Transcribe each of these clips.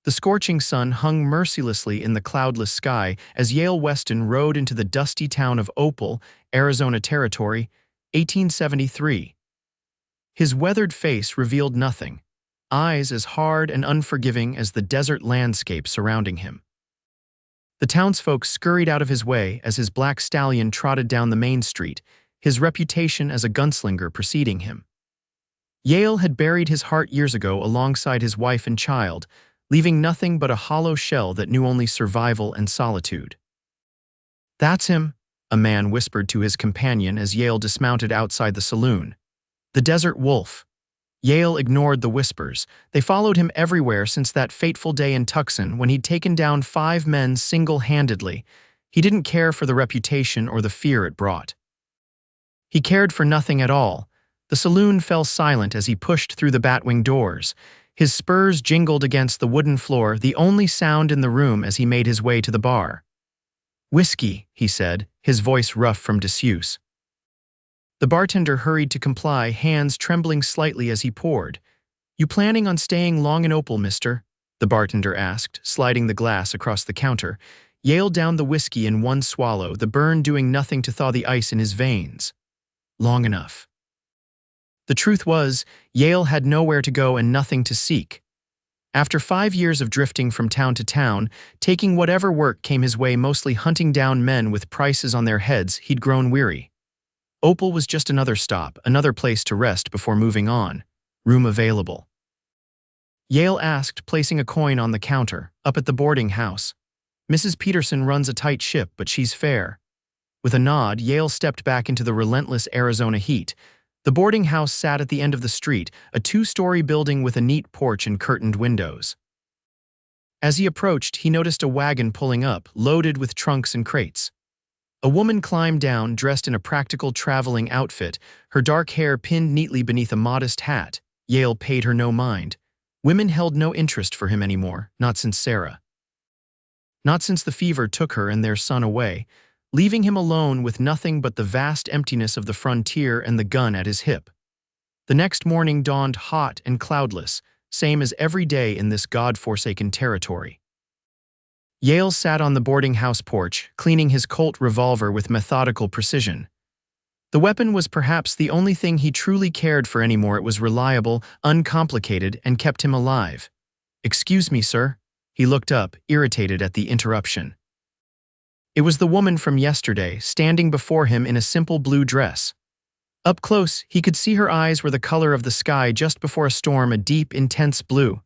The scorching sun hung mercilessly in the cloudless sky as Yale Weston rode into the dusty town of Opal, Arizona Territory, 1873. His weathered face revealed nothing, eyes as hard and unforgiving as the desert landscape surrounding him. The townsfolk scurried out of his way as his black stallion trotted down the main street, his reputation as a gunslinger preceding him. Yale had buried his heart years ago alongside his wife and child, leaving nothing but a hollow shell that knew only survival and solitude. "That's him," a man whispered to his companion as Yale dismounted outside the saloon. "The desert wolf." Yale ignored the whispers. They followed him everywhere since that fateful day in Tucson when he'd taken down 5 men single-handedly. He didn't care for the reputation or the fear it brought. He cared for nothing at all. The saloon fell silent as he pushed through the batwing doors. His spurs jingled against the wooden floor, the only sound in the room as he made his way to the bar. "Whiskey," he said, his voice rough from disuse. The bartender hurried to comply, hands trembling slightly as he poured. "You planning on staying long in Opal, mister?" the bartender asked, sliding the glass across the counter. Yale downed the whiskey in one swallow, the burn doing nothing to thaw the ice in his veins. Long enough. The truth was, Yale had nowhere to go and nothing to seek. After 5 years of drifting from town to town, taking whatever work came his way, mostly hunting down men with prices on their heads, he'd grown weary. Opal was just another stop, another place to rest before moving on. Room available. Yale asked, placing a coin on the counter, "Up at the boarding house. Mrs. Peterson runs a tight ship, but she's fair." With a nod, Yale stepped back into the relentless Arizona heat. The boarding house sat at the end of the street, a 2-story building with a neat porch and curtained windows. As he approached, he noticed a wagon pulling up, loaded with trunks and crates. A woman climbed down, dressed in a practical traveling outfit, her dark hair pinned neatly beneath a modest hat. Yale paid her no mind. Women held no interest for him anymore, not since Sarah. Not since the fever took her and their son away, leaving him alone with nothing but the vast emptiness of the frontier and the gun at his hip. The next morning dawned hot and cloudless, same as every day in this God-forsaken territory. Yale sat on the boarding house porch, cleaning his Colt revolver with methodical precision. The weapon was perhaps the only thing he truly cared for anymore. It was reliable, uncomplicated, and kept him alive. "Excuse me, sir." He looked up, irritated at the interruption. It was the woman from yesterday, standing before him in a simple blue dress. Up close, he could see her eyes were the color of the sky just before a storm, a deep, intense blue.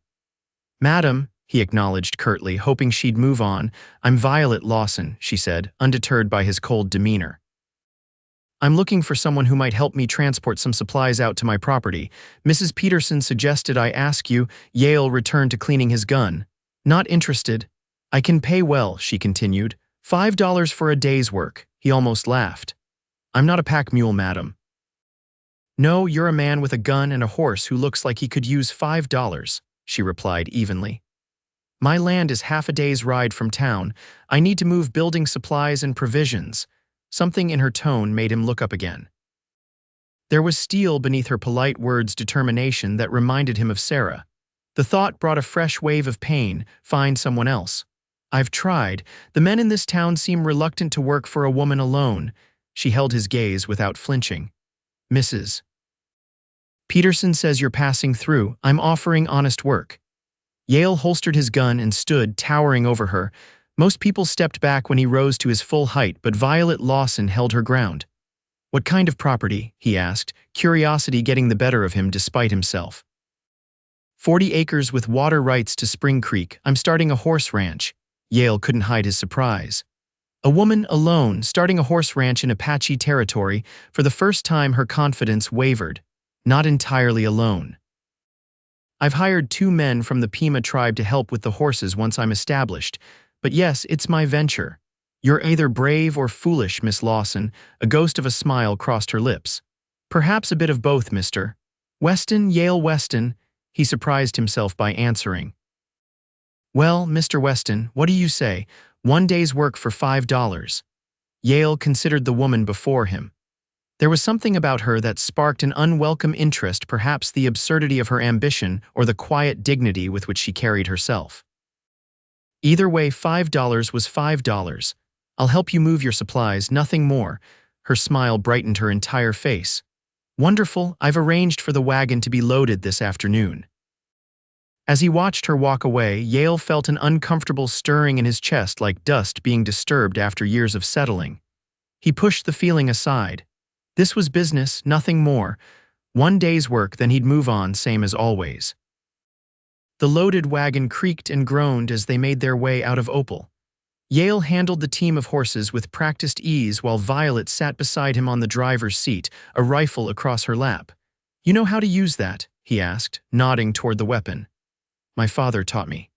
"Madam," he acknowledged curtly, hoping she'd move on. "I'm Violet Lawson," she said, undeterred by his cold demeanor. "I'm looking for someone who might help me transport some supplies out to my property. Mrs. Peterson suggested I ask you." Yale returned to cleaning his gun. "Not interested." "I can pay well," she continued. $5 for a day's work." He almost laughed. "I'm not a pack mule, madam." "No, you're a man with a gun and a horse who looks like he could use $5, she replied evenly. "My land is half a day's ride from town. I need to move building supplies and provisions." Something in her tone made him look up again. There was steel beneath her polite words, determination that reminded him of Sarah. The thought brought a fresh wave of pain. Find someone else. "I've tried. The men in this town seem reluctant to work for a woman alone." She held his gaze without flinching. "Mrs. Peterson says you're passing through. I'm offering honest work." Yale holstered his gun and stood, towering over her. Most people stepped back when he rose to his full height, but Violet Lawson held her ground. "What kind of property?" he asked, curiosity getting the better of him despite himself. 40 acres with water rights to Spring Creek. I'm starting a horse ranch." Yale couldn't hide his surprise. A woman alone, starting a horse ranch in Apache territory. For the first time, her confidence wavered. Not entirely alone. "I've hired 2 men from the Pima tribe to help with the horses once I'm established. But yes, it's my venture." "You're either brave or foolish, Miss Lawson." A ghost of a smile crossed her lips. "Perhaps a bit of both, Mr. Weston, Yale Weston," he surprised himself by answering. "Well, Mr. Weston, what do you say? 1 day's work for $5. Yale considered the woman before him. There was something about her that sparked an unwelcome interest, perhaps the absurdity of her ambition or the quiet dignity with which she carried herself. Either way, $5 was $5. I'll help you move your supplies, nothing more. Her smile brightened her entire face. Wonderful, I've arranged for the wagon to be loaded this afternoon. As he watched her walk away, Yale felt an uncomfortable stirring in his chest like dust being disturbed after years of settling. He pushed the feeling aside. This was business, nothing more. One day's work, then he'd move on, same as always. The loaded wagon creaked and groaned as they made their way out of Opal. Yale handled the team of horses with practiced ease while Violet sat beside him on the driver's seat, a rifle across her lap. "You know how to use that?" he asked, nodding toward the weapon. "My father taught me."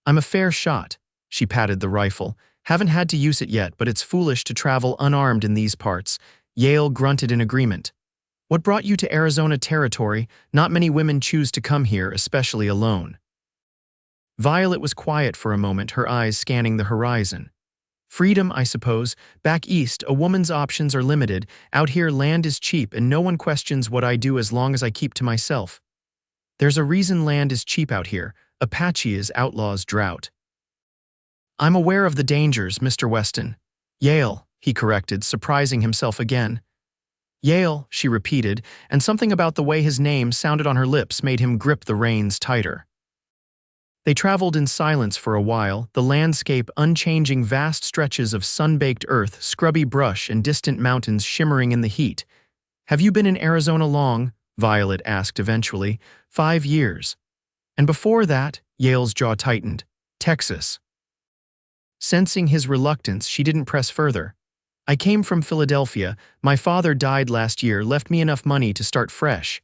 "I'm a fair shot." She patted the rifle. "Haven't had to use it yet, but it's foolish to travel unarmed in these parts." Yale grunted in agreement. "What brought you to Arizona territory? Not many women choose to come here, especially alone." Violet was quiet for a moment, her eyes scanning the horizon. "Freedom, I suppose. Back east, a woman's options are limited. Out here, land is cheap and no one questions what I do as long as I keep to myself. There's a reason land is cheap out here. Apache is outlaws drought." "I'm aware of the dangers, Mr. Weston." "Yale," he corrected, surprising himself again. "Yale," she repeated, and something about the way his name sounded on her lips made him grip the reins tighter. They traveled in silence for a while, the landscape unchanging, vast stretches of sun-baked earth, scrubby brush, and distant mountains shimmering in the heat. "Have you been in Arizona long?" Violet asked eventually. 5 years. "And before that?" Yale's jaw tightened. "Texas." Sensing his reluctance, she didn't press further. "I came from Philadelphia. My father died last year, left me enough money to start fresh.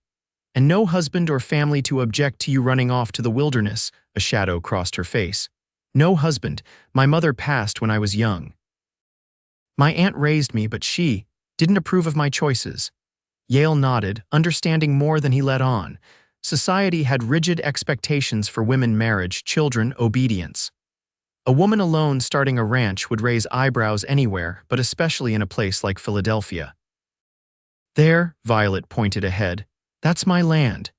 And no husband or family to object to you running off to the wilderness." A shadow crossed her face. "No husband. My mother passed when I was young. My aunt raised me, but she didn't approve of my choices." Yale nodded, understanding more than he let on. Society had rigid expectations for women: marriage, children, obedience. A woman alone starting a ranch would raise eyebrows anywhere, but especially in a place like Philadelphia. "There," Violet pointed ahead. "That's my land."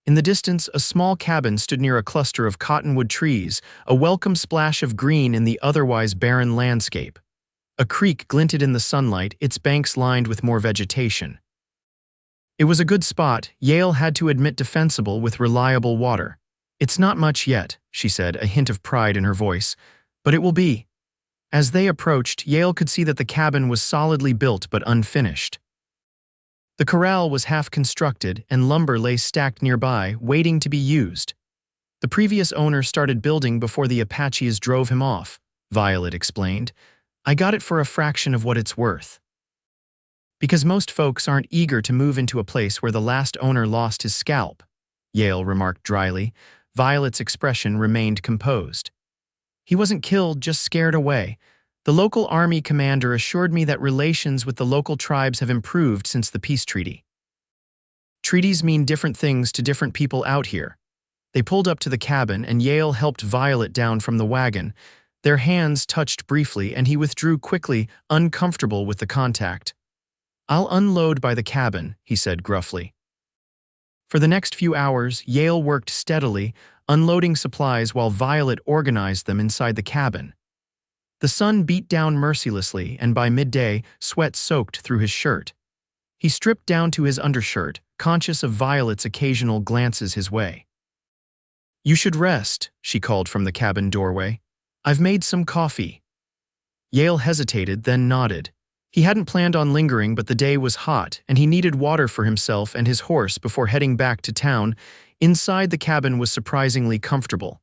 In the distance, a small cabin stood near a cluster of cottonwood trees, a welcome splash of green in the otherwise barren landscape. A creek glinted in the sunlight, its banks lined with more vegetation. It was a good spot, Yale had to admit, defensible, with reliable water. "It's not much yet," she said, a hint of pride in her voice, "but it will be." As they approached, Yale could see that the cabin was solidly built but unfinished. The corral was half constructed, and lumber lay stacked nearby, waiting to be used. "The previous owner started building before the Apaches drove him off," Violet explained. "I got it for a fraction of what it's worth." "Because most folks aren't eager to move into a place where the last owner lost his scalp," Yale remarked dryly. Violet's expression remained composed. "He wasn't killed, just scared away. The local army commander assured me that relations with the local tribes have improved since the peace treaty." "Treaties mean different things to different people out here." They pulled up to the cabin, and Yale helped Violet down from the wagon. Their hands touched briefly, and he withdrew quickly, uncomfortable with the contact. "I'll unload by the cabin," he said gruffly. For the next few hours, Yale worked steadily, unloading supplies while Violet organized them inside the cabin. The sun beat down mercilessly, and by midday, sweat soaked through his shirt. He stripped down to his undershirt, conscious of Violet's occasional glances his way. "You should rest," she called from the cabin doorway. "I've made some coffee." Yale hesitated, then nodded. He hadn't planned on lingering, but the day was hot, and he needed water for himself and his horse before heading back to town. Inside, the cabin was surprisingly comfortable.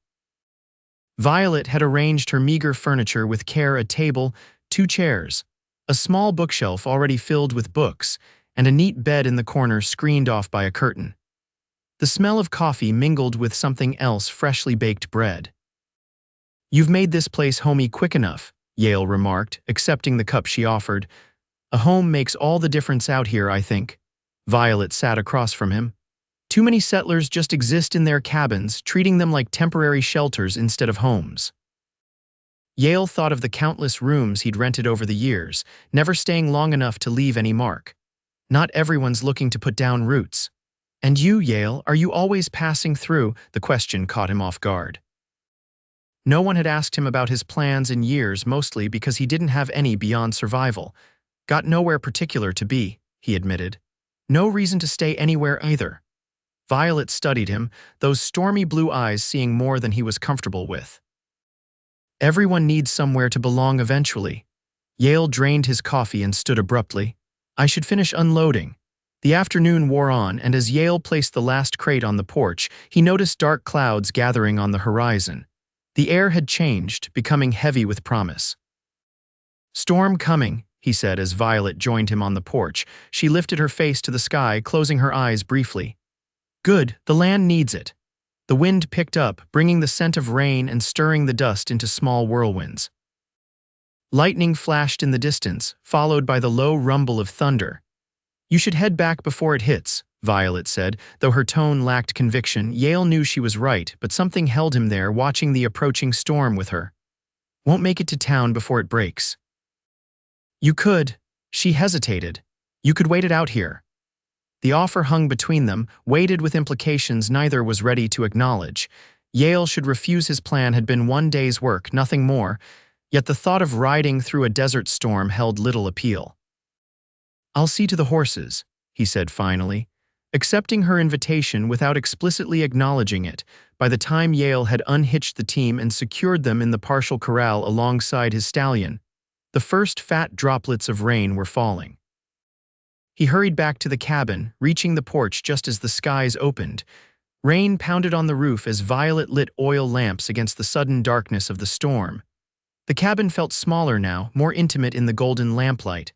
Violet had arranged her meager furniture with care: a table, 2 chairs, a small bookshelf already filled with books, and a neat bed in the corner screened off by a curtain. The smell of coffee mingled with something else: freshly baked bread. "You've made this place homey quick enough," Yale remarked, accepting the cup she offered. "A home makes all the difference out here, I think." Violet sat across from him. "Too many settlers just exist in their cabins, treating them like temporary shelters instead of homes." Yale thought of the countless rooms he'd rented over the years, never staying long enough to leave any mark. Not everyone's looking to put down roots. "And you, Yale, are you always passing through?" The question caught him off guard. No one had asked him about his plans in years, mostly because he didn't have any beyond survival. Got nowhere particular to be, he admitted. No reason to stay anywhere either. Violet studied him, those stormy blue eyes seeing more than he was comfortable with. Everyone needs somewhere to belong eventually. Yale drained his coffee and stood abruptly. I should finish unloading. The afternoon wore on, and as Yale placed the last crate on the porch, he noticed dark clouds gathering on the horizon. The air had changed, becoming heavy with promise. Storm coming, he said as Violet joined him on the porch. She lifted her face to the sky, closing her eyes briefly. Good, the land needs it. The wind picked up, bringing the scent of rain and stirring the dust into small whirlwinds. Lightning flashed in the distance, followed by the low rumble of thunder. You should head back before it hits, Violet said. Though her tone lacked conviction, Yale knew she was right, but something held him there, watching the approaching storm with her. Won't make it to town before it breaks. You could. She hesitated. You could wait it out here. The offer hung between them, weighted with implications neither was ready to acknowledge. Yale should refuse his plan had been one day's work, nothing more, yet the thought of riding through a desert storm held little appeal. I'll see to the horses, he said finally. Accepting her invitation without explicitly acknowledging it, by the time Yale had unhitched the team and secured them in the partial corral alongside his stallion, the first fat droplets of rain were falling. He hurried back to the cabin, reaching the porch just as the skies opened. Rain pounded on the roof as Violet lit oil lamps against the sudden darkness of the storm. The cabin felt smaller now, more intimate in the golden lamplight.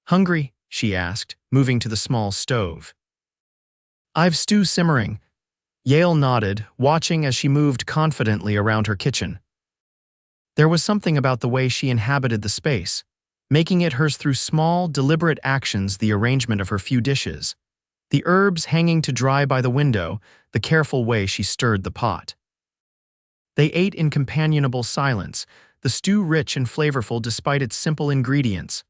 Hungry? She asked, moving to the small stove. I've stew simmering. Yale nodded, watching as she moved confidently around her kitchen. There was something about the way she inhabited the space, making it hers through small, deliberate actions, the arrangement of her few dishes, the herbs hanging to dry by the window, the careful way she stirred the pot. They ate in companionable silence, the stew rich and flavorful despite its simple ingredients.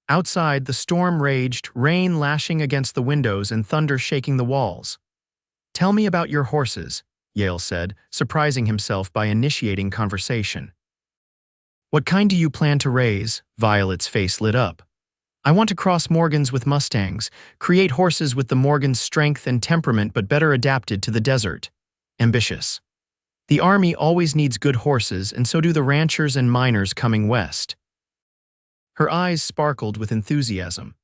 Outside, the storm raged, rain lashing against the windows and thunder shaking the walls. Tell me about your horses, Yale said, surprising himself by initiating conversation. What kind do you plan to raise? Violet's face lit up. I want to cross Morgans with Mustangs, create horses with the Morgans' strength and temperament but better adapted to the desert. Ambitious. The army always needs good horses, and so do the ranchers and miners coming west. Her eyes sparkled with enthusiasm.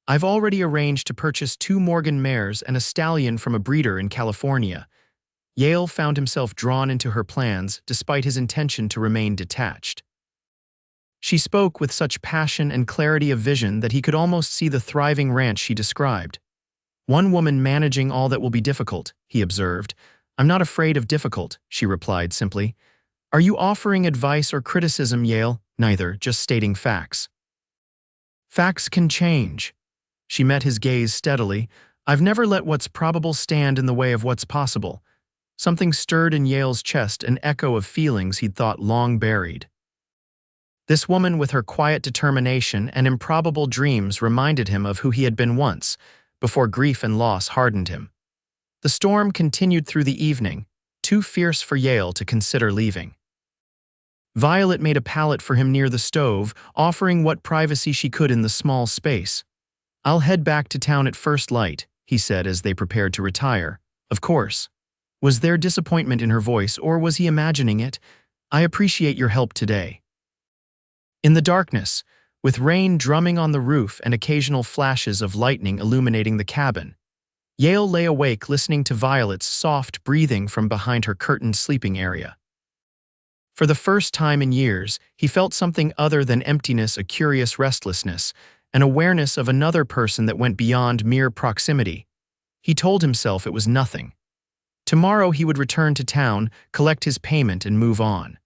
I've already arranged to purchase 2 Morgan mares and a stallion from a breeder in California. Yale found himself drawn into her plans, despite his intention to remain detached. She spoke with such passion and clarity of vision that he could almost see the thriving ranch she described. One woman managing all that will be difficult, he observed. I'm not afraid of difficult, she replied simply. Are you offering advice or criticism, Yale? Neither, just stating facts. Facts can change. She met his gaze steadily. I've never let what's probable stand in the way of what's possible. Something stirred in Yale's chest, an echo of feelings he'd thought long buried. This woman with her quiet determination and improbable dreams reminded him of who he had been once, before grief and loss hardened him. The storm continued through the evening, too fierce for Yale to consider leaving. Violet made a pallet for him near the stove, offering what privacy she could in the small space. I'll head back to town at first light, he said as they prepared to retire. Of course. Was there disappointment in her voice, or was he imagining it? I appreciate your help today. In the darkness, with rain drumming on the roof and occasional flashes of lightning illuminating the cabin, Yale lay awake listening to Violet's soft breathing from behind her curtained sleeping area. For the first time in years, he felt something other than emptiness, a curious restlessness, an awareness of another person that went beyond mere proximity. He told himself it was nothing. Tomorrow he would return to town, collect his payment, and move on.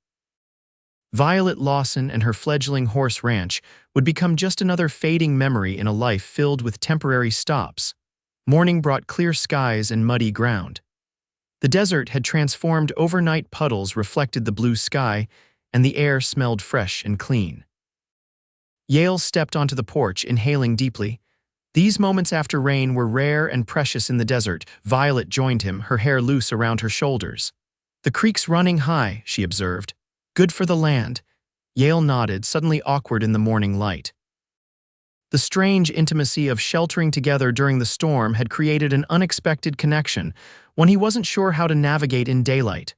Violet Lawson and her fledgling horse ranch would become just another fading memory in a life filled with temporary stops. Morning brought clear skies and muddy ground. The desert had transformed, overnight puddles reflected the blue sky, and the air smelled fresh and clean. Yale stepped onto the porch, inhaling deeply. These moments after rain were rare and precious in the desert. Violet joined him, her hair loose around her shoulders. The creek's running high, she observed. Good for the land. Yale nodded, suddenly awkward in the morning light. The strange intimacy of sheltering together during the storm had created an unexpected connection, one he wasn't sure how to navigate in daylight.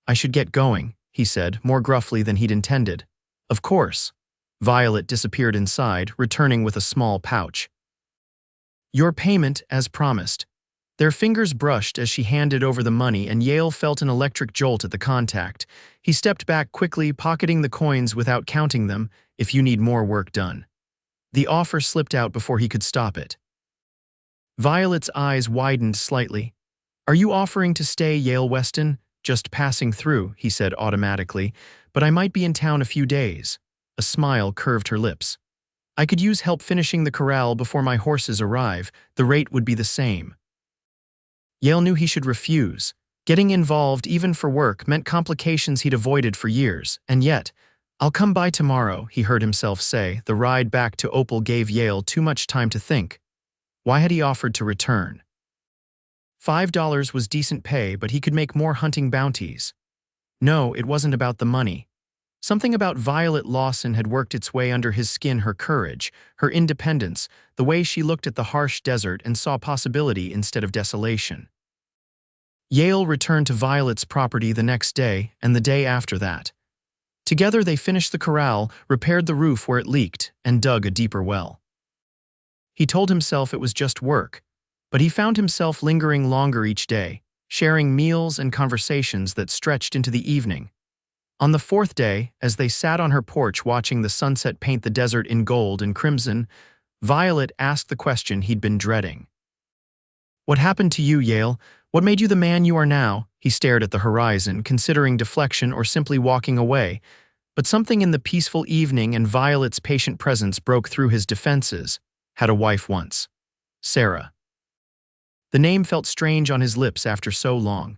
I should get going, he said, more gruffly than he'd intended. Of course. Violet disappeared inside, returning with a small pouch. Your payment, as promised. Their fingers brushed as she handed over the money, and Yale felt an electric jolt at the contact. He stepped back quickly, pocketing the coins without counting them, if you need more work done. The offer slipped out before he could stop it. Violet's eyes widened slightly. Are you offering to stay, Yale Weston? Just passing through, he said automatically, but I might be in town a few days. A smile curved her lips. I could use help finishing the corral before my horses arrive. The rate would be the same. Yale knew he should refuse. Getting involved, even for work, meant complications he'd avoided for years, and yet, I'll come by tomorrow, he heard himself say. The ride back to Opal gave Yale too much time to think. Why had he offered to return? $5 was decent pay, but he could make more hunting bounties. No, it wasn't about the money. Something about Violet Lawson had worked its way under his skin, her courage, her independence, the way she looked at the harsh desert and saw possibility instead of desolation. Yale returned to Violet's property the next day and the day after that. Together they finished the corral, repaired the roof where it leaked, and dug a deeper well. He told himself it was just work, but he found himself lingering longer each day, sharing meals and conversations that stretched into the evening. On the fourth day, as they sat on her porch watching the sunset paint the desert in gold and crimson, Violet asked the question he'd been dreading. What happened to you, Yale? What made you the man you are now? He stared at the horizon, considering deflection or simply walking away, but something in the peaceful evening and Violet's patient presence broke through his defenses. Had a wife once. Sarah. The name felt strange on his lips after so long.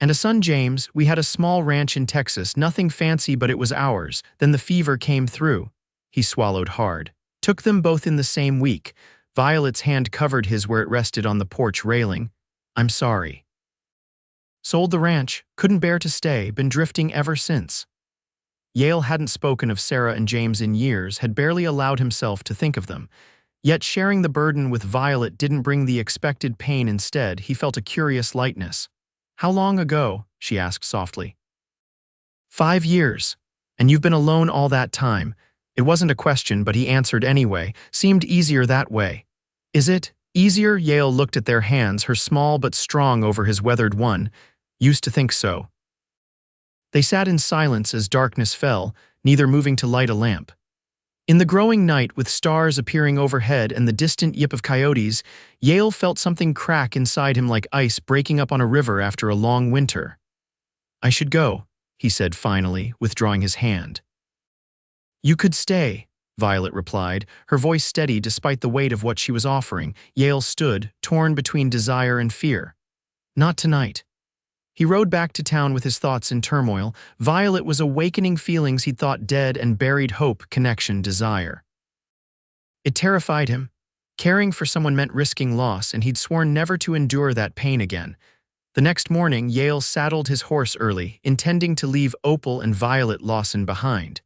And a son, James. We had a small ranch in Texas, nothing fancy, but it was ours. Then the fever came through. He swallowed hard. Took them both in the same week. Violet's hand covered his where it rested on the porch railing. I'm sorry. Sold the ranch. Couldn't bear to stay. Been drifting ever since. Yale hadn't spoken of Sarah and James in years, had barely allowed himself to think of them. Yet sharing the burden with Violet didn't bring the expected pain. Instead, he felt a curious lightness. How long ago? She asked softly. 5 years. And you've been alone all that time. It wasn't a question, but he answered anyway. Seemed easier that way. Is it? Easier? Yale looked at their hands, her small but strong over his weathered one. Used to think so. They sat in silence as darkness fell, neither moving to light a lamp. In the growing night, with stars appearing overhead and the distant yip of coyotes, Yale felt something crack inside him like ice breaking up on a river after a long winter. I should go, he said finally, withdrawing his hand. You could stay, Violet replied, her voice steady despite the weight of what she was offering. Yale stood, torn between desire and fear. Not tonight. He rode back to town with his thoughts in turmoil. Violet was awakening feelings he'd thought dead and buried: hope, connection, desire. It terrified him. Caring for someone meant risking loss, and he'd sworn never to endure that pain again. The next morning, Yale saddled his horse early, intending to leave Opal and Violet Lawson behind.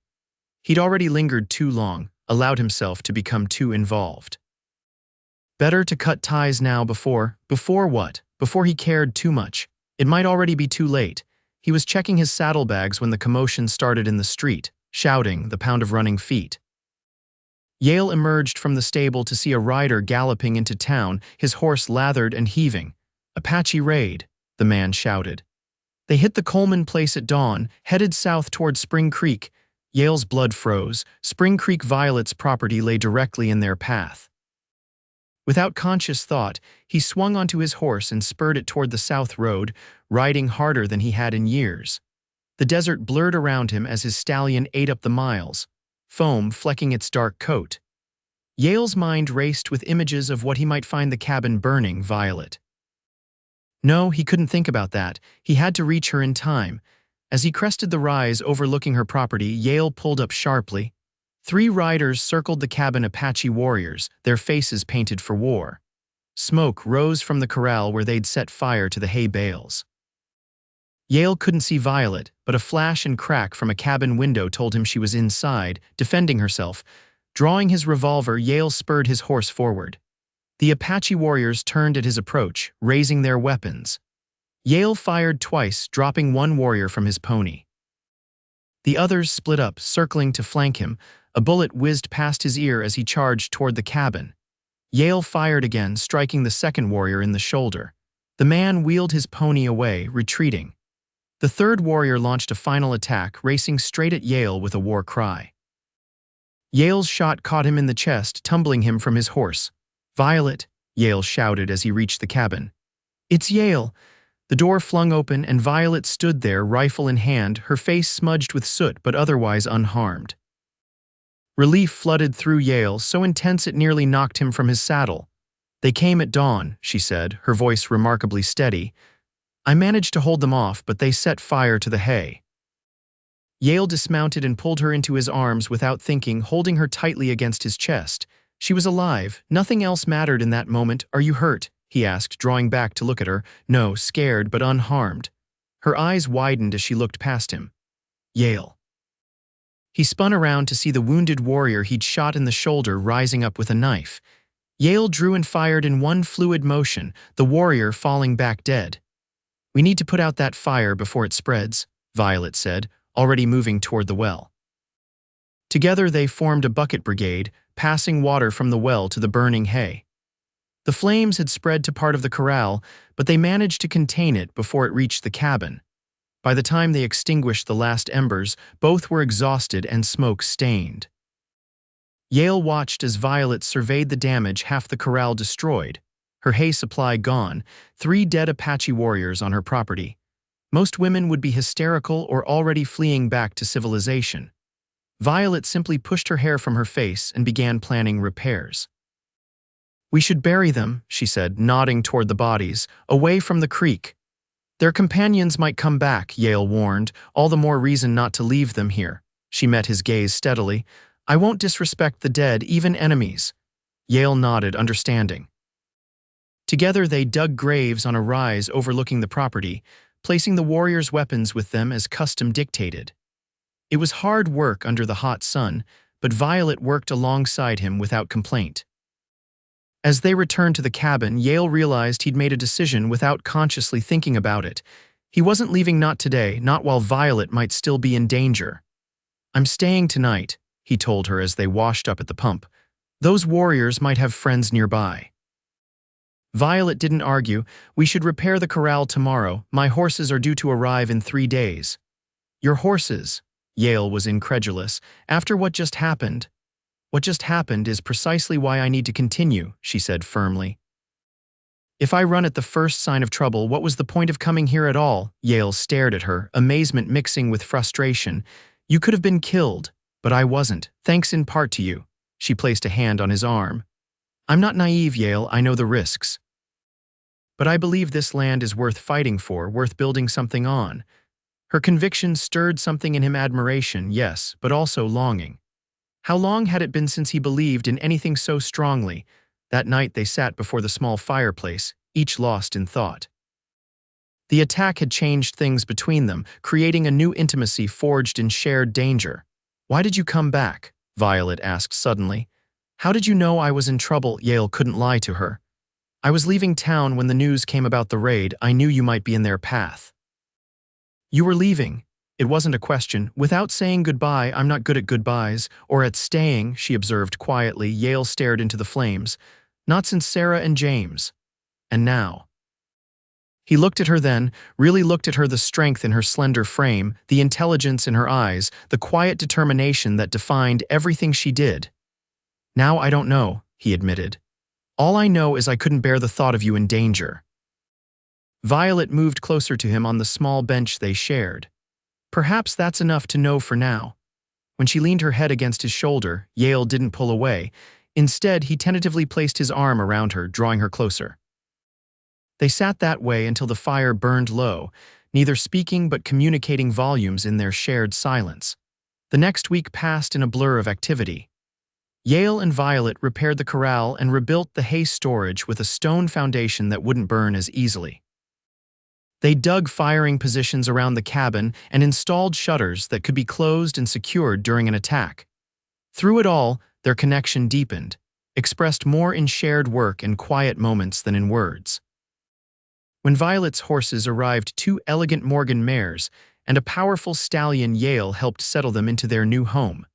He'd already lingered too long, allowed himself to become too involved. Better to cut ties now before what? Before he cared too much. It might already be too late. He was checking his saddlebags when the commotion started in the street, shouting, the pound of running feet. Yale emerged from the stable to see a rider galloping into town, his horse lathered and heaving. Apache raid, the man shouted. They hit the Coleman place at dawn, headed south toward Spring Creek. Yale's blood froze. Spring Creek, Violet's property, lay directly in their path. Without conscious thought, he swung onto his horse and spurred it toward the south road, riding harder than he had in years. The desert blurred around him as his stallion ate up the miles, foam flecking its dark coat. Yale's mind raced with images of what he might find the cabin burning. Violet. No, he couldn't think about that. He had to reach her in time. As he crested the rise overlooking her property, Yale pulled up sharply. 3 riders circled the cabin, Apache warriors, their faces painted for war. Smoke rose from the corral where they'd set fire to the hay bales. Yale couldn't see Violet, but a flash and crack from a cabin window told him she was inside, defending herself. Drawing his revolver, Yale spurred his horse forward. The Apache warriors turned at his approach, raising their weapons. Yale fired twice, dropping one warrior from his pony. The others split up, circling to flank him. A bullet whizzed past his ear as he charged toward the cabin. Yale fired again, striking the second warrior in the shoulder. The man wheeled his pony away, retreating. The third warrior launched a final attack, racing straight at Yale with a war cry. Yale's shot caught him in the chest, tumbling him from his horse. "Violet," Yale shouted as he reached the cabin. "It's Yale." The door flung open and Violet stood there, rifle in hand, her face smudged with soot but otherwise unharmed. Relief flooded through Yale, so intense it nearly knocked him from his saddle. "They came at dawn," she said, her voice remarkably steady. "I managed to hold them off, but they set fire to the hay." Yale dismounted and pulled her into his arms without thinking, holding her tightly against his chest. She was alive. Nothing else mattered in that moment. "Are you hurt?" he asked, drawing back to look at her. "No, scared, but unharmed." Her eyes widened as she looked past him. "Yale." He spun around to see the wounded warrior he'd shot in the shoulder rising up with a knife. Yale drew and fired in one fluid motion, the warrior falling back dead. "We need to put out that fire before it spreads," Violet said, already moving toward the well. Together they formed a bucket brigade, passing water from the well to the burning hay. The flames had spread to part of the corral, but they managed to contain it before it reached the cabin. By the time they extinguished the last embers, both were exhausted and smoke-stained. Yale watched as Violet surveyed the damage half the corral destroyed, her hay supply gone, 3 dead Apache warriors on her property. Most women would be hysterical or already fleeing back to civilization. Violet simply pushed her hair from her face and began planning repairs. "We should bury them," she said, nodding toward the bodies, "away from the creek." "Their companions might come back," Yale warned, "all the more reason not to leave them here." She met his gaze steadily. "I won't disrespect the dead, even enemies." Yale nodded, understanding. Together they dug graves on a rise overlooking the property, placing the warriors' weapons with them as custom dictated. It was hard work under the hot sun, but Violet worked alongside him without complaint. As they returned to the cabin, Yale realized he'd made a decision without consciously thinking about it. He wasn't leaving, not today, not while Violet might still be in danger. "I'm staying tonight," he told her as they washed up at the pump. "Those warriors might have friends nearby." Violet didn't argue. "We should repair the corral tomorrow. My horses are due to arrive in 3 days." "Your horses?" Yale was incredulous. "After what just happened?" "What just happened is precisely why I need to continue," she said firmly. "If I run at the first sign of trouble, what was the point of coming here at all?" Yale stared at her, amazement mixing with frustration. "You could have been killed, but I wasn't, thanks in part to you." She placed a hand on his arm. "I'm not naive, Yale, I know the risks. But I believe this land is worth fighting for, worth building something on." Her conviction stirred something in him, admiration, yes, but also longing. How long had it been since he believed in anything so strongly? That night they sat before the small fireplace, each lost in thought. The attack had changed things between them, creating a new intimacy forged in shared danger. "Why did you come back?" Violet asked suddenly. "How did you know I was in trouble?" Yale couldn't lie to her. "I was leaving town when the news came about the raid. I knew you might be in their path." "You were leaving." It wasn't a question. "Without saying goodbye, I'm not good at goodbyes, or at staying," she observed quietly. Yale stared into the flames. "Not since Sarah and James. And now." He looked at her then, really looked at her, the strength in her slender frame, the intelligence in her eyes, the quiet determination that defined everything she did. "Now I don't know," he admitted. "All I know is I couldn't bear the thought of you in danger." Violet moved closer to him on the small bench they shared. "Perhaps that's enough to know for now." When she leaned her head against his shoulder, Yale didn't pull away. Instead, he tentatively placed his arm around her, drawing her closer. They sat that way until the fire burned low, neither speaking but communicating volumes in their shared silence. The next week passed in a blur of activity. Yale and Violet repaired the corral and rebuilt the hay storage with a stone foundation that wouldn't burn as easily. They dug firing positions around the cabin and installed shutters that could be closed and secured during an attack. Through it all, their connection deepened, expressed more in shared work and quiet moments than in words. When Violet's horses arrived, two elegant Morgan mares and a powerful stallion Yale helped settle them into their new home.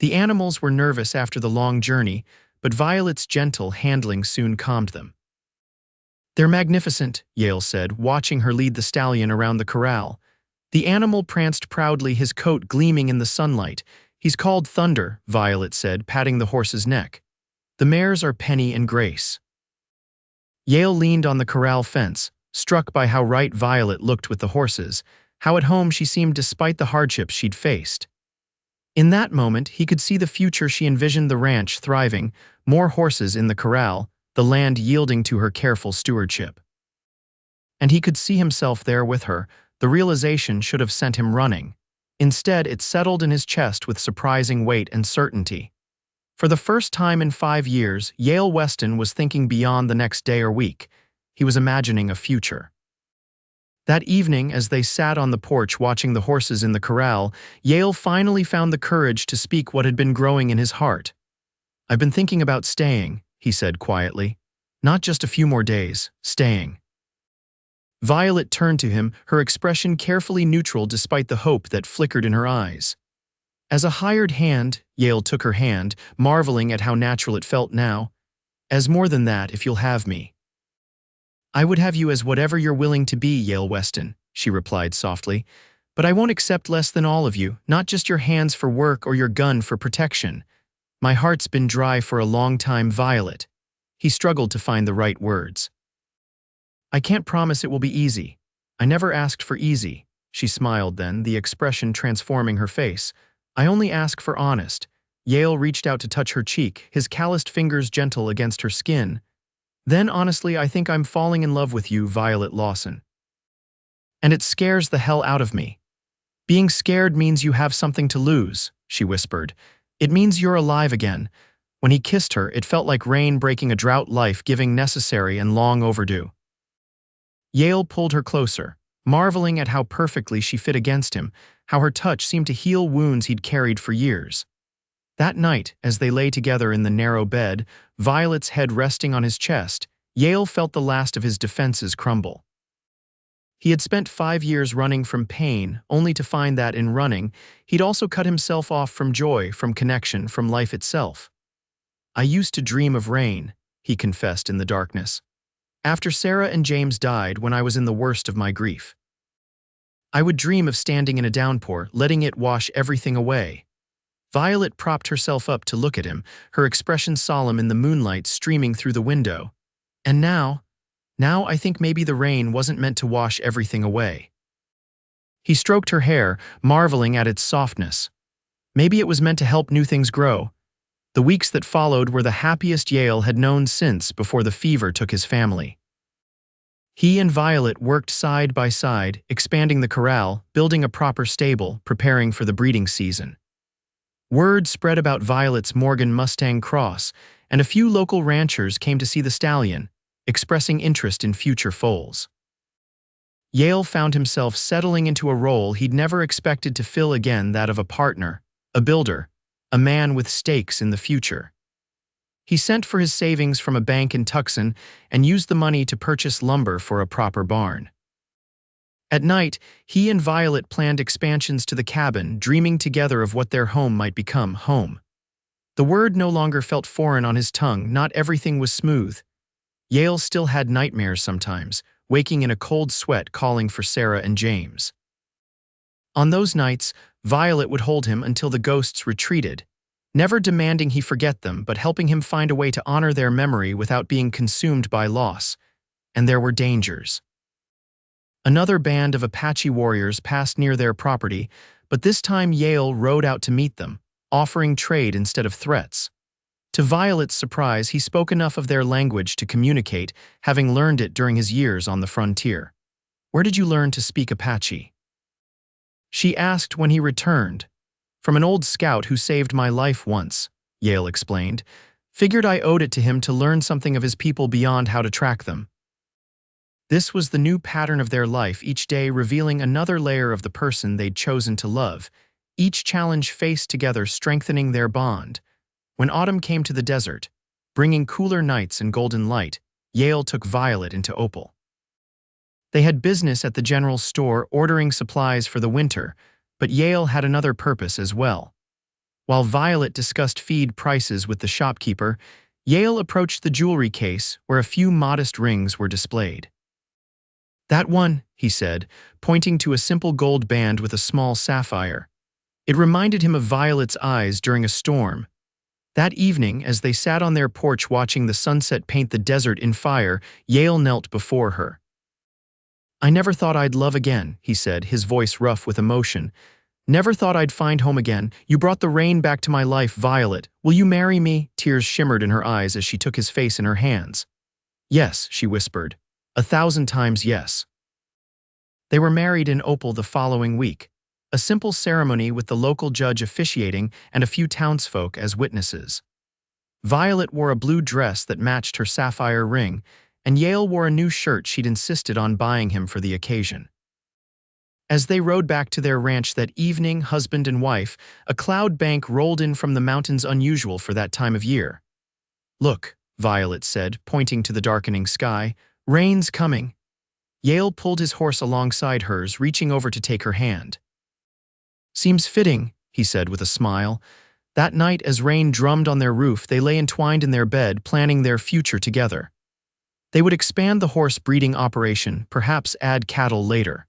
The animals were nervous after the long journey, but Violet's gentle handling soon calmed them. "They're magnificent," Yale said, watching her lead the stallion around the corral. The animal pranced proudly, his coat gleaming in the sunlight. "He's called Thunder," Violet said, patting the horse's neck. "The mares are Penny and Grace." Yale leaned on the corral fence, struck by how right Violet looked with the horses, how at home she seemed despite the hardships she'd faced. In that moment, he could see the future she envisioned: the ranch thriving, more horses in the corral, the land yielding to her careful stewardship. And he could see himself there with her. The realization should have sent him running. Instead, it settled in his chest with surprising weight and certainty. For the first time in 5 years, Yale Weston was thinking beyond the next day or week. He was imagining a future. That evening, as they sat on the porch watching the horses in the corral, Yale finally found the courage to speak what had been growing in his heart. "I've been thinking about staying," he said quietly. "Not just a few more days, staying." Violet turned to him, her expression carefully neutral despite the hope that flickered in her eyes. "As a hired hand," Yale took her hand, marveling at how natural it felt now. "As more than that, if you'll have me." "I would have you as whatever you're willing to be, Yale Weston," she replied softly. "But I won't accept less than all of you, not just your hands for work or your gun for protection. My heart's been dry for a long time, Violet." He struggled to find the right words. "I can't promise it will be easy. I never asked for easy," she smiled then, the expression transforming her face. "I only ask for honest." Yale reached out to touch her cheek, his calloused fingers gentle against her skin. "Then honestly, I think I'm falling in love with you, Violet Lawson. And it scares the hell out of me. Being scared means you have something to lose," she whispered. "It means you're alive again." When he kissed her, it felt like rain breaking a drought, life-giving, necessary, and long overdue. Yale pulled her closer, marveling at how perfectly she fit against him, how her touch seemed to heal wounds he'd carried for years. That night, as they lay together in the narrow bed, Violet's head resting on his chest, Yale felt the last of his defenses crumble. He had spent 5 years running from pain, only to find that in running, he'd also cut himself off from joy, from connection, from life itself. "I used to dream of rain," he confessed in the darkness. "After Sarah and James died, when I was in the worst of my grief. I would dream of standing in a downpour, letting it wash everything away." Violet propped herself up to look at him, her expression solemn in the moonlight streaming through the window. "And now I think maybe the rain wasn't meant to wash everything away." He stroked her hair, marveling at its softness. "Maybe it was meant to help new things grow." The weeks that followed were the happiest Yale had known since before the fever took his family. He and Violet worked side by side, expanding the corral, building a proper stable, preparing for the breeding season. Word spread about Violet's Morgan Mustang cross, and a few local ranchers came to see the stallion, expressing interest in future foals. Yale found himself settling into a role he'd never expected to fill again, that of a partner, a builder, a man with stakes in the future. He sent for his savings from a bank in Tucson and used the money to purchase lumber for a proper barn. At night, he and Violet planned expansions to the cabin, dreaming together of what their home might become. Home. The word no longer felt foreign on his tongue. Not everything was smooth. Yale still had nightmares sometimes, waking in a cold sweat calling for Sarah and James. On those nights, Violet would hold him until the ghosts retreated, never demanding he forget them, but helping him find a way to honor their memory without being consumed by loss. And there were dangers. Another band of Apache warriors passed near their property, but this time Yale rode out to meet them, offering trade instead of threats. To Violet's surprise, he spoke enough of their language to communicate, having learned it during his years on the frontier. "Where did you learn to speak Apache?" she asked when he returned. "From an old scout who saved my life once," Yale explained. "Figured I owed it to him to learn something of his people beyond how to track them." This was the new pattern of their life, each day revealing another layer of the person they'd chosen to love, each challenge faced together strengthening their bond. When autumn came to the desert, bringing cooler nights and golden light, Yale took Violet into Opal. They had business at the general store ordering supplies for the winter, but Yale had another purpose as well. While Violet discussed feed prices with the shopkeeper, Yale approached the jewelry case where a few modest rings were displayed. "That one," he said, pointing to a simple gold band with a small sapphire. It reminded him of Violet's eyes during a storm. That evening, as they sat on their porch watching the sunset paint the desert in fire, Yale knelt before her. "I never thought I'd love again," he said, his voice rough with emotion. "Never thought I'd find home again. You brought the rain back to my life, Violet. Will you marry me?" Tears shimmered in her eyes as she took his face in her hands. "Yes," she whispered. 1,000 times yes." They were married in Opal the following week, a simple ceremony with the local judge officiating and a few townsfolk as witnesses. Violet wore a blue dress that matched her sapphire ring, and Yale wore a new shirt she'd insisted on buying him for the occasion. As they rode back to their ranch that evening, husband and wife, a cloud bank rolled in from the mountains, unusual for that time of year. "Look," Violet said, pointing to the darkening sky, "rain's coming." Yale pulled his horse alongside hers, reaching over to take her hand. "Seems fitting," he said with a smile. That night, as rain drummed on their roof, they lay entwined in their bed, planning their future together. They would expand the horse breeding operation, perhaps add cattle later.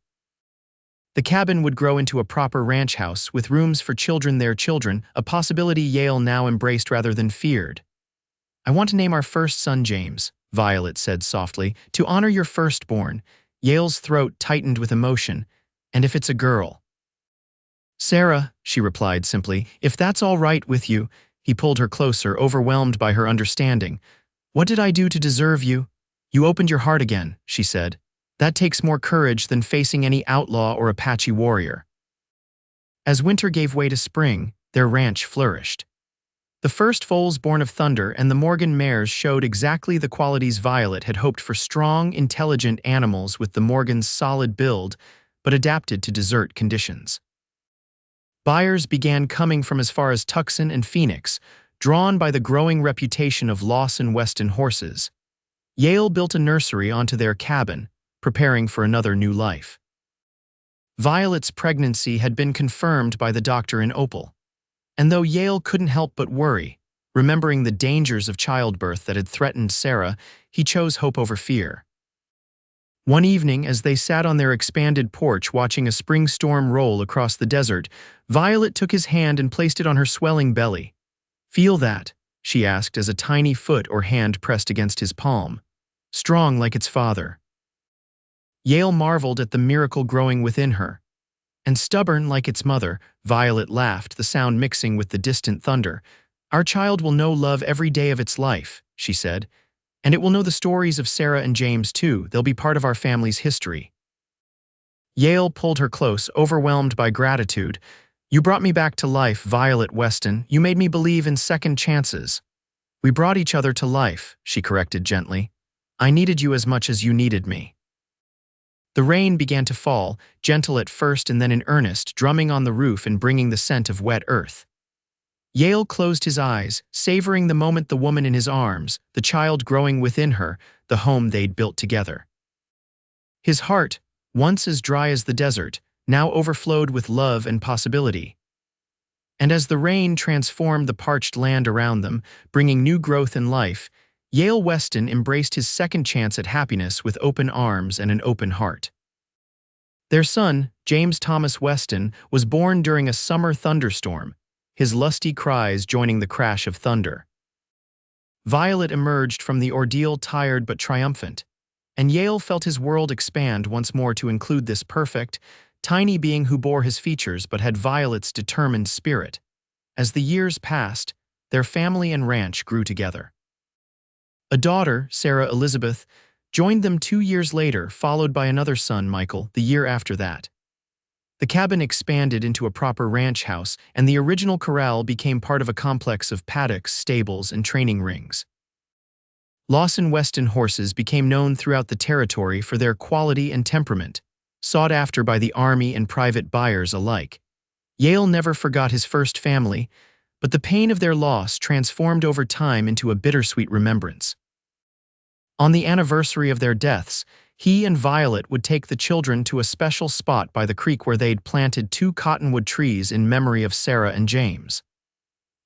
The cabin would grow into a proper ranch house, with rooms for children, their children, a possibility Yale now embraced rather than feared. "I want to name our first son James," Violet said softly, "to honor your firstborn." Yale's throat tightened with emotion. "And if it's a girl?" "Sarah," she replied simply, "if that's all right with you." He pulled her closer, overwhelmed by her understanding. "What did I do to deserve you?" "You opened your heart again," she said. "That takes more courage than facing any outlaw or Apache warrior." As winter gave way to spring, their ranch flourished. The first foals born of Thunder and the Morgan mares showed exactly the qualities Violet had hoped for: strong, intelligent animals with the Morgan's solid build, but adapted to desert conditions. Buyers began coming from as far as Tucson and Phoenix, drawn by the growing reputation of Lawson Weston horses. Yale built a nursery onto their cabin, preparing for another new life. Violet's pregnancy had been confirmed by the doctor in Opal. And though Yale couldn't help but worry, remembering the dangers of childbirth that had threatened Sarah, he chose hope over fear. One evening, as they sat on their expanded porch watching a spring storm roll across the desert, Violet took his hand and placed it on her swelling belly. "Feel that?" she asked as a tiny foot or hand pressed against his palm. "Strong like its father." Yale marveled at the miracle growing within her. "And stubborn like its mother," Violet laughed, the sound mixing with the distant thunder. "Our child will know love every day of its life," she said. "And it will know the stories of Sarah and James too. They'll be part of our family's history." Yale pulled her close, overwhelmed by gratitude. "You brought me back to life, Violet Weston. You made me believe in second chances." "We brought each other to life," she corrected gently. "I needed you as much as you needed me." The rain began to fall, gentle at first and then in earnest, drumming on the roof and bringing the scent of wet earth. Yale closed his eyes, savoring the moment, the woman in his arms, the child growing within her, the home they'd built together. His heart, once as dry as the desert, now overflowed with love and possibility. And as the rain transformed the parched land around them, bringing new growth and life, Yale Weston embraced his second chance at happiness with open arms and an open heart. Their son, James Thomas Weston, was born during a summer thunderstorm, his lusty cries joining the crash of thunder. Violet emerged from the ordeal tired but triumphant, and Yale felt his world expand once more to include this perfect, tiny being who bore his features but had Violet's determined spirit. As the years passed, their family and ranch grew together. A daughter, Sarah Elizabeth, joined them 2 years later, followed by another son, Michael, the year after that. The cabin expanded into a proper ranch house, and the original corral became part of a complex of paddocks, stables, and training rings. Lawson Weston horses became known throughout the territory for their quality and temperament, sought after by the army and private buyers alike. Yale never forgot his first family, but the pain of their loss transformed over time into a bittersweet remembrance. On the anniversary of their deaths, he and Violet would take the children to a special spot by the creek where they'd planted 2 cottonwood trees in memory of Sarah and James.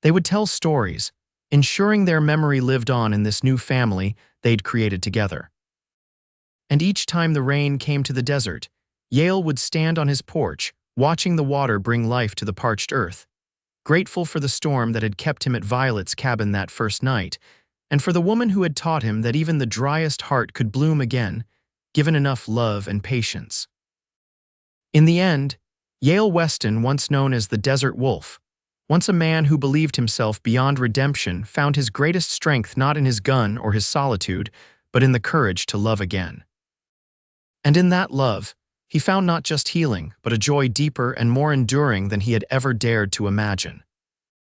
They would tell stories, ensuring their memory lived on in this new family they'd created together. And each time the rain came to the desert, Yale would stand on his porch, watching the water bring life to the parched earth, grateful for the storm that had kept him at Violet's cabin that first night, and for the woman who had taught him that even the driest heart could bloom again, given enough love and patience. In the end, Yale Weston, once known as the Desert Wolf, once a man who believed himself beyond redemption, found his greatest strength not in his gun or his solitude, but in the courage to love again. And in that love, he found not just healing, but a joy deeper and more enduring than he had ever dared to imagine.